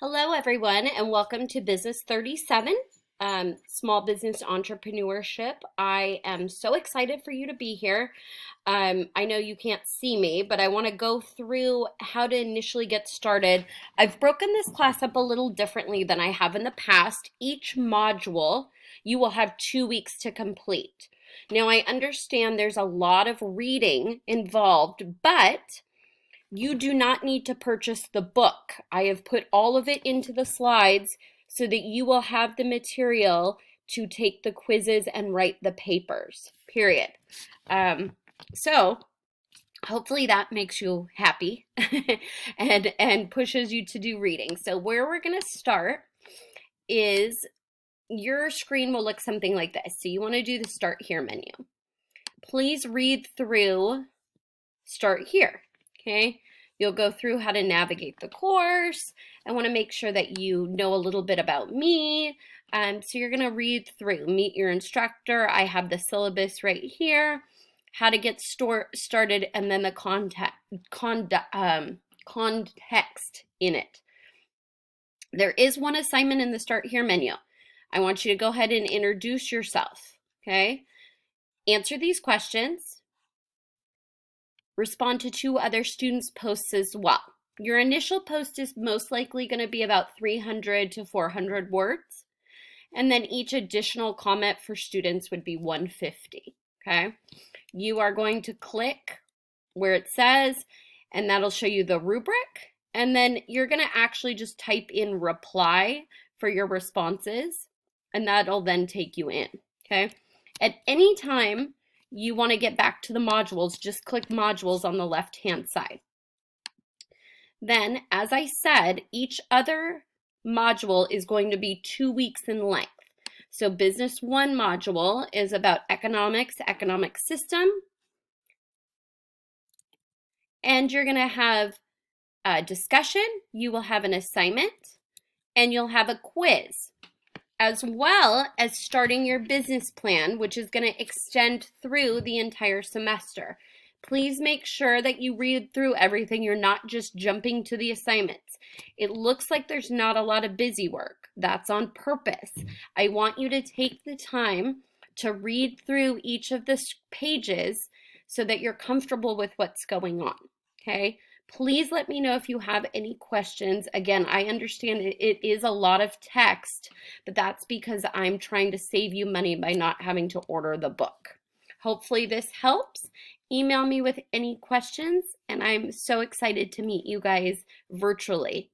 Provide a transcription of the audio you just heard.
Hello, everyone, and welcome to Business 37, Small Business Entrepreneurship. I am so excited for you to be here. I know you can't see me, but I want to go through how to initially get started. I've broken this class up a little differently than I have in the past. Each module you will have 2 weeks to complete. Now, I understand there's a lot of reading involved, but you do not need to purchase the book. I have put all of it into the slides so that you will have the material to take the quizzes and write the papers, period. So hopefully that makes you happy and pushes you to do reading. So where we're going to start is your screen will look something like this. So you want to do the Start Here menu. Please read through Start Here, okay? You'll go through how to navigate the course. I want to make sure that you know a little bit about me. So you're going to read through Meet Your Instructor. I have the syllabus right here, how to get started, and then the context in it. There is one assignment in the Start Here menu. I want you to go ahead and introduce yourself, okay? Answer these questions. Respond to 2 other students' posts as well. Your initial post is most likely going to be about 300 to 400 words. And then each additional comment for students would be 150, okay? You are going to click where it says, and that'll show you the rubric. And then you're going to actually just type in reply for your responses, and that'll then take you in, okay? At any time you want to get back to the modules, just click modules on the left-hand side. Then, as I said, each other module is going to be 2 weeks in length. So Business 1 module is about economics, economic system. And you're going to have a discussion, you will have an assignment, and you'll have a quiz, as well as starting your business plan, which is going to extend through the entire semester. Please make sure that you read through everything. You're not just jumping to the assignments. It looks like there's not a lot of busy work. That's on purpose. I want you to take the time to read through each of the pages so that you're comfortable with what's going on, okay? Please let me know if you have any questions. Again, I understand it is a lot of text, but that's because I'm trying to save you money by not having to order the book. Hopefully this helps. Email me with any questions, and I'm so excited to meet you guys virtually.